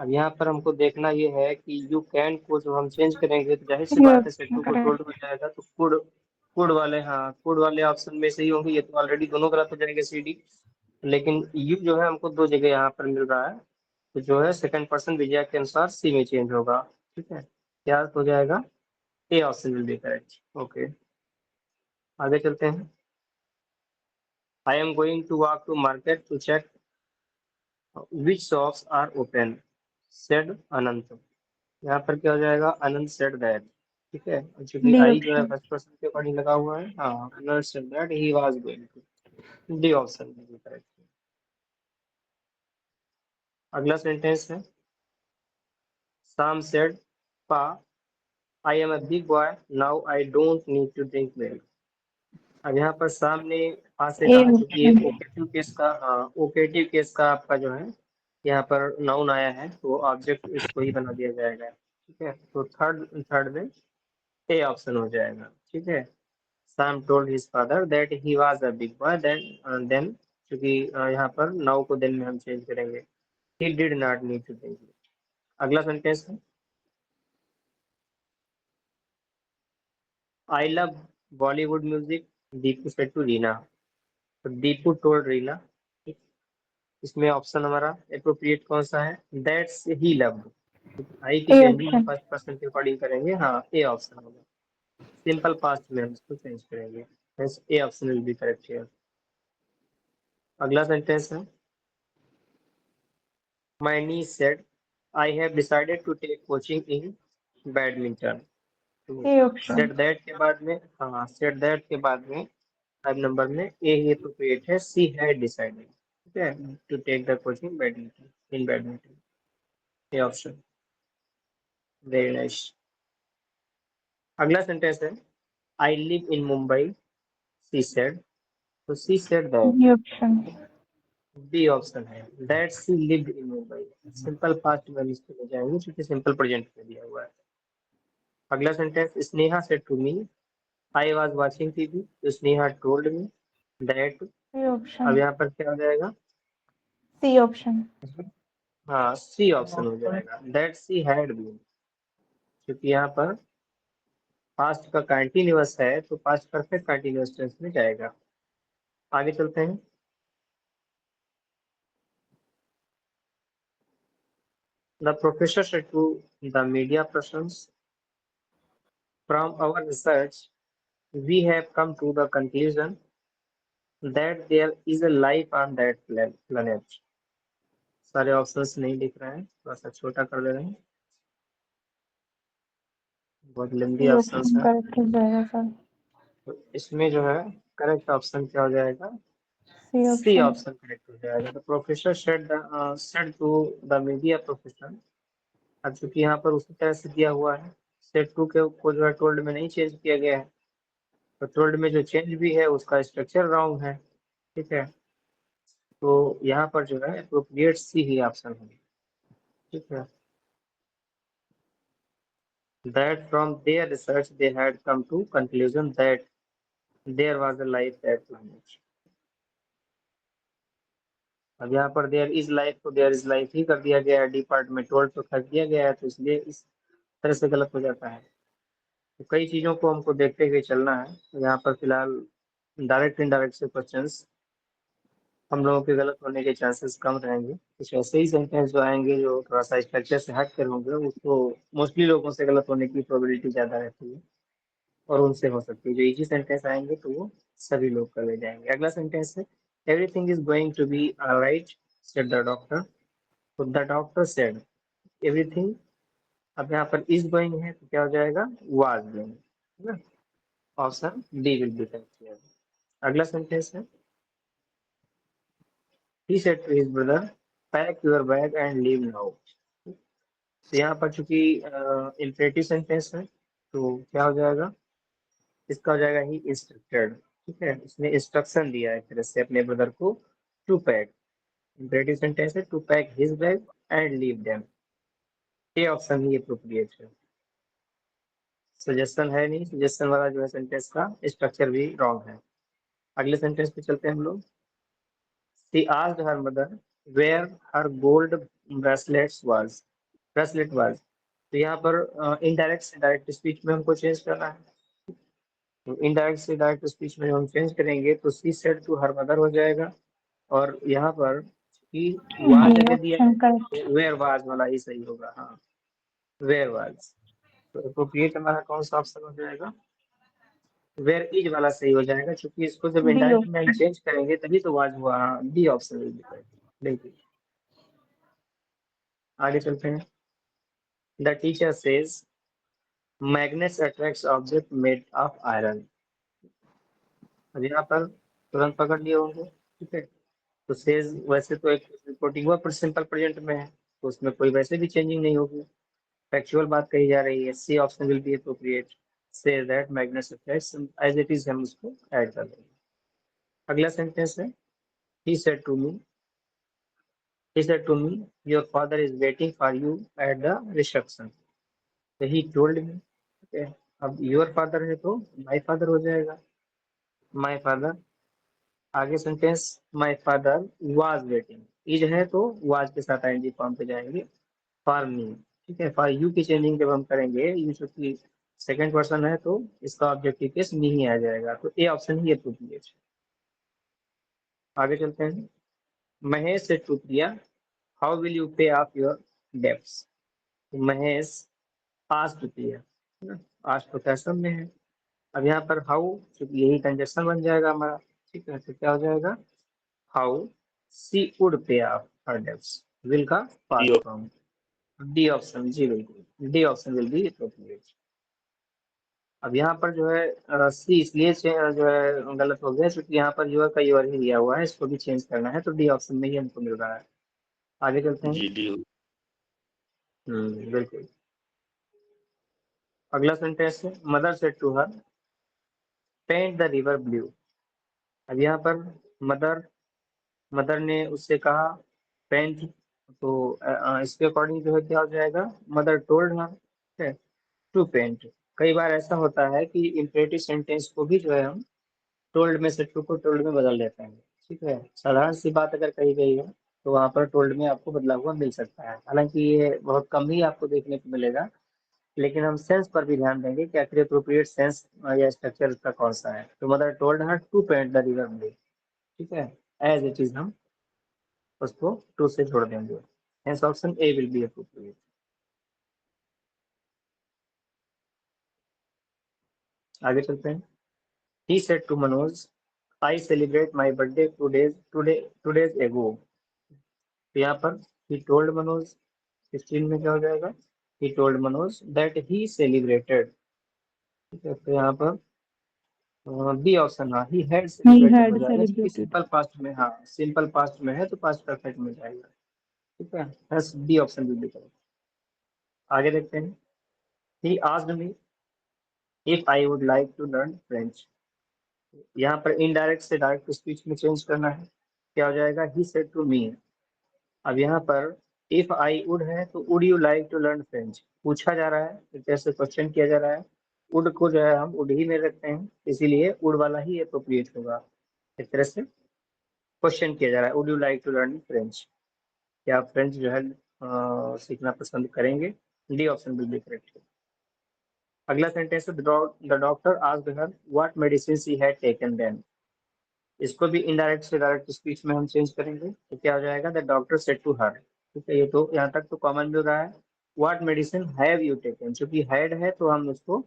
अब यहाँ पर हमको देखना ये है कि यू कैन को जब हम चेंज करेंगे तो जाहिर सी ये बात है सेट ऑप्शन टू को टोल्ड करेक्ट। हो जाएगा, तो कुड कुड वाले, हाँ कुड वाले ऑप्शन में सही होंगे, ये तो ऑलरेडी दोनों गलत हो जाएंगे सी डी। लेकिन यू जो है हमको दो जगह यहाँ पर मिल रहा है, तो जो है सेकंड पर्सन विजय के अनुसार सी में चेंज होगा। ठीक है, क्या हो जाएगा, A option will be correct. Okay, आगे चलते हैं। I am going to walk to market to check which shops are open, said Anant. यहाँ पर क्या हो जाएगा, अनंत सेड दैट। ठीक है, और चूंकि डी आई जो है ऑप्शन। फर्स्ट पर्सन के अकॉर्डिंग लगा हुआ है, हाँ Anant said that he was going to, D option will be correct. अगला सेंटेंस है, Sam said, Pa, I am a big boy, now I don't need to drink milk. अब यहाँ पर शाम ने पा से ए कहा, क्योंकि ये ऑप्शन। ओकेटिव केस का, हाँ ओकेटिव केस का आपका जो है यहाँ पर नाउन आया है, तो ऑब्जेक्ट इसको ही बना दिया जाएगा। ठीक है, तो थर्ड थर्ड में ए ऑप्शन हो जाएगा। ठीक है, Sam told his father that he was a big boy, then क्योंकि यहाँ पर नाउ को देन में हम चेंज करेंगे, he did not need to drink milk। अगला सेंटेंस है, I love Bollywood music, Deepu said to Reena. तो दीपू टोल्ड रीना। इसमें ऑप्शन हमारा अप्रोप्रिएट कौन सा है, दैट्स ही लव्ड। आई की ए चेंजिंग हम ऑप्शन। फर्स्ट पर्सन के अकॉर्डिंग करेंगे, हाँ ए ऑप्शन होगा। सिंपल पास्ट में हम इसको चेंज करेंगे, A option will be correct here. अगला सेंटेंस है, my niece said I have decided to take coaching in badminton. तो ए ऑप्शन। सेड दैट के बाद में, हाँ सेड दैट के बाद में 5 नंबर में ए ही अप्रोप्रिएट है, सी हैड डिसाइडेड। ठीक है, to take the coaching badminton in badminton, A option, very nice. अगला सेंटेंस है, I live in Mumbai, she said. तो she said that, B option. B option है, that she lived in Mumbai. Simple past में इसको ले जाएंगे क्योंकि सिंपल प्रेजेंट में दिया हुआ है। अगला sentence, Sneha said to me I was watching TV, तो Sneha told me that. A अब ऑप्शन। यहाँ पर क्या हो जाएगा, सी ऑप्शन। हाँ सी ऑप्शन हो जाएगा, दैट सी हैड बीन। क्योंकि यहाँ पर पास्ट का कंटिन्यूअस है, तो पास्ट परफेक्ट कंटिन्यूअस टेंस में जाएगा। आगे चलते हैं, the professor said to the media persons, from our research we have come to the conclusion that there is a life on that planet. सारे ऑप्शंस नहीं दिख रहे हैं, थोड़ा सा छोटा कर दे रहे हैं, बहुत लंबी सी ऑप्शंस ऑप्शन है। करेक्ट हो जाएगा सर। तो इसमें जो है करेक्ट ऑप्शन क्या हो जाएगा, C C option. Option correct हो जाएगा। तो professor said to the media professional. अब चूंकि यहाँ पर उसी तरह से दिया हुआ है, सेट टू के को जो है टोल्ड में नहीं चेंज किया गया है, तो टोल्ड में जो चेंज भी है उसका स्ट्रक्चर रॉन्ग है। ठीक है, तो यहाँ पर जो है अप्रोप्रिएट सी ही ऑप्शन है। ठीक है, that from their research they had come to conclusion that there was a life that planet। अब यहाँ पर देयर इज लाइफ को देयर इज लाइफ ही कर दिया गया है, डी पार्ट में टोल्ड तो कर दिया गया है, तो इसलिए इस तरह से गलत हो जाता है। तो कई चीजों को हमको देखते हुए चलना है। तो यहाँ पर फिलहाल डायरेक्ट इनडायरेक्ट से क्वेश्चंस हम लोगों के गलत होने के चांसेस कम रहेंगे। कुछ ऐसे ही सेंटेंस जो आएंगे जो थोड़ा सा स्ट्रक्चर से हट कर होंगे, उसको मोस्टली लोगों से गलत होने की प्रोबेबिलिटी ज्यादा रहती है, और उनसे हो सकती है। जो इजी सेंटेंस आएंगे तो वो सभी लोग कर ले जाएंगे। अगला सेंटेंस है, everything is going to be alright said the doctor. तो द डॉक्टर सेड एवरीथिंग। अब यहाँ पर इज गोइंग है तो क्या हो जाएगा, वाज गोइंग, है ना, option D will be correct. अगला सेंटेंस है, he said to his brother pack your bag and leave now। तो यहाँ पर चूंकि इम्परेटिव सेंटेंस है, तो क्या हो जाएगा, इसका हो जाएगा ही इंस्ट्रक्टेड। ठीक है, इसने इंस्ट्रक्शन दिया है एक तरह से अपने ब्रदर को टू पैक। इम्परेटिव सेंटेंस है, to pack his bag and leave them. ये ऑप्शन ही अप्रोप्रिएट है, सजेशन है नहीं, सजेशन वाला जो है सेंटेंस का स्ट्रक्चर भी रॉन्ग है। अगले सेंटेंस पे चलते हैं हम लोग, she asked her mother where her gold bracelets was. Bracelet was. तो यहाँ पर इनडायरेक्ट से डायरेक्ट स्पीच में हमको चेंज करना है। तो इनडायरेक्ट से डायरेक्ट स्पीच में हम चेंज करेंगे तो she said to her mother हो जाएगा, और यहाँ पर कि वाज डी अगर दिया है ऑप्शन करेक्ट। तो वेयर वाज वाला ही सही होगा। हाँ, वेयर वाज। तो अप्रोप्रिएट हमारा कौन सा ऑप्शन हो जाएगा? वेयर इज वाला सही हो जाएगा, क्योंकि इसको जब डी इनडायरेक्ट में हम ऑप्शन। चेंज करेंगे तभी तो वाज हुआ। हाँ, D option will be correct. देखिए आगे चलते हैं। The teacher says magnets attracts object made of iron. अब यहाँ पर तुरंत पकड़ लिए होंगे, ठीक है। तो सेज वैसे तो एक रिपोर्टिंग हुआ पर सिंपल प्रेजेंट में है, तो उसमें कोई वैसे भी चेंजिंग नहीं होगी, फैक्चुअल बात कही जा रही है। C option will be appropriate. Said that magnets attracts, as it is हम उसको ऐड कर देंगे। अगला सेंटेंस है, he said to me, he said to me your father is waiting for you at the reception। तो he told me, ठीक है। अब योर फादर है तो माई फादर हो जाएगा, माई फादर। आगे sentence, my father was waiting, is है तो वाज के साथ आईएनजी फॉर्म पे जाएंगे। फॉर मी, ठीक है। फॉर यू की चेंजिंग जब हम करेंगे, यू चूंकि सेकंड पर्सन है तो इसका ऑब्जेक्टिव केस मी ही आ जाएगा, तो ए ऑप्शन ही अप्रोप्रिएट है। आगे चलते हैं। Mahesh said to Priya, how will you pay off your debts. Mahesh आज प्रिया, है ना, आज तो फैशन में है। अब यहाँ पर हाउ, चूंकि यही कंजक्शन बन जाएगा हमारा, ठीक है। तो क्या हो जाएगा, how she would pay off her debts, will का D past form. D option, जी बिल्कुल, D option will be appropriate. अब यहाँ पर जो है सी इसलिए जो है गलत हो गया क्योंकि यहाँ पर यूर का यूर ही दिया हुआ है, इसको भी चेंज करना है, तो डी ऑप्शन में ही हमको मिल रहा है। आगे चलते हैं। जी डी। बिल्कुल। अगला सेंटेंस है, mother said to her paint the river blue. अब यहाँ पर मदर, मदर ने उससे कहा पेंट, तो इसके अकॉर्डिंग जो है क्या हो जाएगा, mother told her to paint. कई बार ऐसा होता है कि इंपेरेटिव सेंटेंस को भी जो है हम टोल्ड में से टू को टोल्ड में बदल देते हैं, ठीक है। साधारण सी बात अगर कही गई है तो वहां पर टोल्ड में आपको बदला हुआ मिल सकता है, हालांकि ये बहुत कम ही आपको देखने को मिलेगा, लेकिन हम सेंस पर भी ध्यान देंगे कि आखिर अप्रोप्रिएट सेंस या स्ट्रक्चर उसका कौन सा है। तो mother told her to paint the river blue, ठीक है। एज इट इज हम उसको टू से जोड़ देंगे, hence option A will be appropriate. आगे चलते हैं। He said to Manoj I celebrate my birthday two days ago. तो यहाँ पर ही टोल्ड मनोज, 16 में क्या हो जाएगा, he told Manoj that he celebrated, ठीक है। तो यहाँ पर बी ऑप्शन, हाँ, ही हैड He सेलिब्रेटेड हो had जाएगा, क्योंकि celebrated. सिंपल पास्ट में, हाँ सिंपल पास्ट में है तो पास्ट परफेक्ट में जाएगा, ठीक है। बस बी ऑप्शन भी करें। आगे देखते हैं। He asked me if I would like to learn French. यहाँ पर इनडायरेक्ट से डायरेक्ट स्पीच में चेंज करना है, क्या हो जाएगा, ही सेड टू मी। अब यहाँ पर इफ आई वुड है तो would you like to learn French पूछा जा रहा है, एक तरह से क्वेश्चन किया जा रहा है। वुड को जो है हम वुड ही में रखते हैं, इसीलिए वुड वाला ही अप्रोप्रिएट होगा। एक तरह से क्वेश्चन किया जा रहा है, would you like to learn French, क्या आप फ्रेंच जो है सीखना पसंद करेंगे। D option will be correct. अगला सेंटेंस है, the doctor asked her what medicine she had taken then. इसको भी इनडायरेक्ट से डायरेक्ट स्पीच में हम चेंज करेंगे, तो क्या हो जाएगा, the doctor said to her, ठीक है। ये तो यहाँ तक तो कॉमन मिल रहा है। What medicine have you taken, चूंकि हैड है तो हम उसको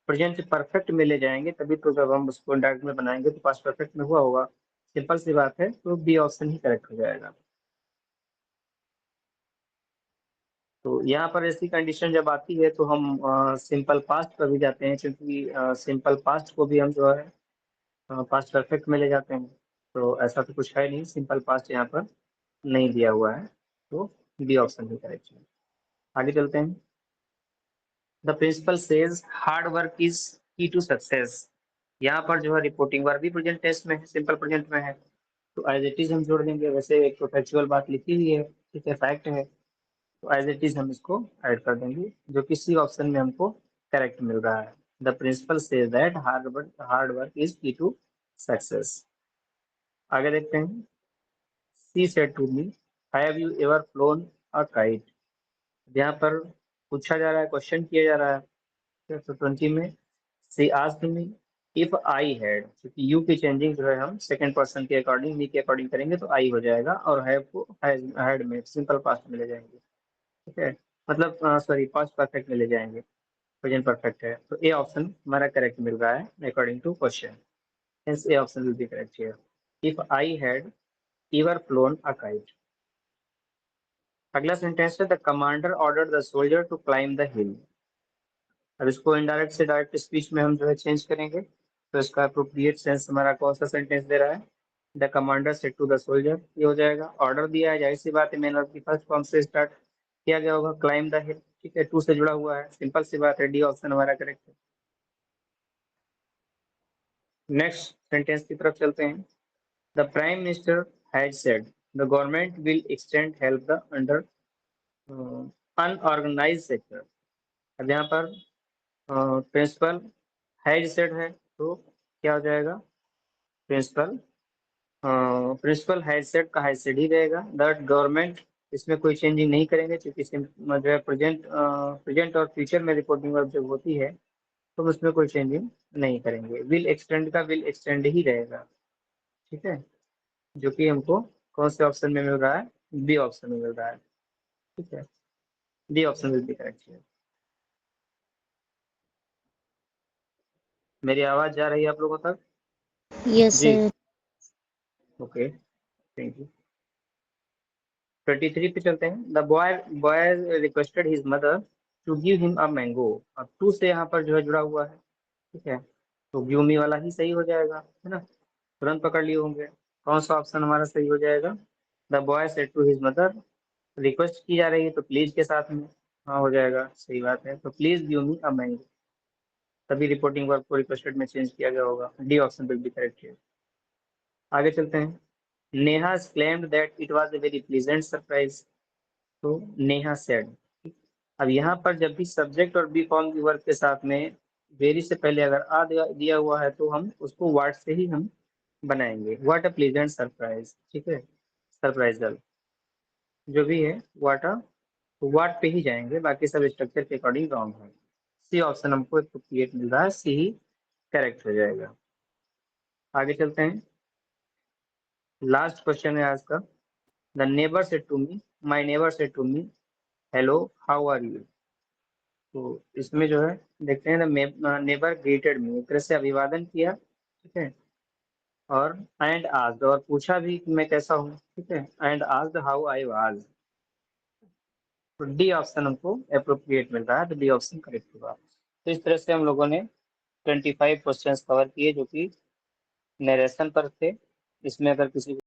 प्रेजेंट परफेक्ट में ले जाएंगे, तभी तो जब हम उसको इंडायरेक्ट में बनाएंगे तो पास्ट परफेक्ट में हुआ होगा। सिंपल सी बात है, तो बी ऑप्शन ही करेक्ट हो जाएगा। तो यहाँ पर ऐसी कंडीशन जब आती है तो हम सिंपल पास्ट पर भी जाते हैं, क्योंकि सिंपल पास्ट को भी हम जो है पास्ट परफेक्ट में ले जाते हैं। तो ऐसा तो कुछ है नहीं, सिंपल पास्ट यहाँ पर नहीं दिया हुआ है, तो बी ऑप्शन ही करेक्ट है। आगे चलते हैं। The principal says hard work is key to success. यहाँ पर जो है रिपोर्टिंग वर्ब भी प्रेजेंट टेंस में है, सिंपल प्रेजेंट में है, तो एज इट इज हम जोड़ देंगे। वैसे एक तो फैक्चुअल बात लिखी हुई है, ठीक है, फैक्ट है, तो एज इट इज हम इसको ऐड कर देंगे, जो कि सी ऑप्शन में हमको करेक्ट मिल रहा है। The principal says that hard work is key to success. आगे देखते हैं। She said to me have you ever flown a kite. यहाँ पर पूछा जा रहा है, क्वेश्चन किया जा रहा है। तो 20 में she asked me if I had, क्योंकि यू की चेंजिंग जो है हम सेकंड पर्सन के अकॉर्डिंग, मी के अकॉर्डिंग करेंगे तो आई हो जाएगा, और हैव को हैड में सिंपल पास्ट में ले जाएंगे। ठीक है, मतलब सॉरी पास्ट परफेक्ट में ले जाएंगे, प्रेजेंट परफेक्ट है। तो ए ऑप्शन हमारा करेक्ट मिल रहा है according to question. Hence A option will be correct here. If I had ever flown a kite। अगला सेंटेंस है the commander order the soldier to climb the hill. अब इसको इनडायरेक्ट से direct speech में हम जो है चेंज करेंगे, तो इसका अप्रोप्रिएट सेंस हमारा कौन सा सेंटेंस दे रहा है, the commander said to the soldier, ये हो जाएगा। ऑर्डर दिया है, जाहिर सी बात है, मेन वर्ब की फर्स्ट फॉर्म से स्टार्ट किया गया होगा, क्लाइम द हिल। ठीक है, टू से जुड़ा हुआ है, सिंपल सी बात है, डी ऑप्शन हमारा करेक्ट है। नेक्स्ट सेंटेंस की तरफ चलते हैं। The prime minister has said the government will extend help the under unorganise sector. अब यहाँ पर प्रिंसिपल हैज सेड है, तो क्या हो जाएगा, प्रिंसिपल प्रिंसिपल हैज सेड का हैज सेड ही रहेगा। दैट गवर्नमेंट, इसमें कोई चेंजिंग नहीं करेंगे, क्योंकि जो है प्रेजेंट और फ्यूचर में रिपोर्टिंग वर्ब जब होती है तो उसमें कोई चेंजिंग नहीं करेंगे। विल एक्सटेंड का विल एक्सटेंड ही रहेगा। ठीक है, जो कि हमको कौन से ऑप्शन में मिल रहा है, बी ऑप्शन में मिल रहा है। ठीक है, D option will be correct है। मेरी आवाज जा रही है आप लोगों तक? Yes, जी, sir. Okay, thank you. 23 पे चलते हैं। The boy requested his mother to give him a mango. अब टू से यहाँ पर जो है जुड़ा हुआ है। ठीक है, तो गिव मी वाला ही सही हो जाएगा, है ना, तुरंत पकड़ लिए होंगे। कौन सा ऑप्शन हमारा सही हो जाएगा, the boy said to his mother, request की जा रही है तो प्लीज के साथ में हाँ हो जाएगा, सही बात है। तो please give me a mango, तभी रिपोर्टिंग वर्ब को रिक्वेस्टेड में चेंज किया गया होगा, D option will be correct है। आगे चलते हैं। Neha claimed that it was a very pleasant surprise, तो नेहा सेड। अब यहाँ पर जब भी सब्जेक्ट और बी फॉर्म की वर्ब के साथ में वेरी से पहले अगर आ दिया हुआ है तो हम उसको वाट से ही हम बनाएंगे, व्हाट अ प्लीजेंट सरप्राइज। ठीक है, सरप्राइजल जो भी है व्हाट अ, तो वाट पे ही जाएंगे, बाकी सब स्ट्रक्चर के अकॉर्डिंग रॉन्ग है। सी ऑप्शन हमको एप्रोप्रिएट मिल रहा है, सी ही करेक्ट हो जाएगा। आगे चलते हैं। लास्ट क्वेश्चन है आज का। The neighbour said to me, my neighbour said to me hello how are you. तो इसमें जो है देखते हैं, नेबर ग्रीटेड मी, एक तरह से अभिवादन किया। ठीक है, और एंड आस्क्ड, और पूछा भी कि मैं कैसा हूँ। ठीक है, and asked how I was. तो डी ऑप्शन हमको अप्रोप्रिएट मिल रहा है, तो डी ऑप्शन करेक्ट होगा। तो इस तरह से हम लोगों ने 25 क्वेश्चंस कवर किए जो कि नरेशन पर थे। इसमें अगर किसी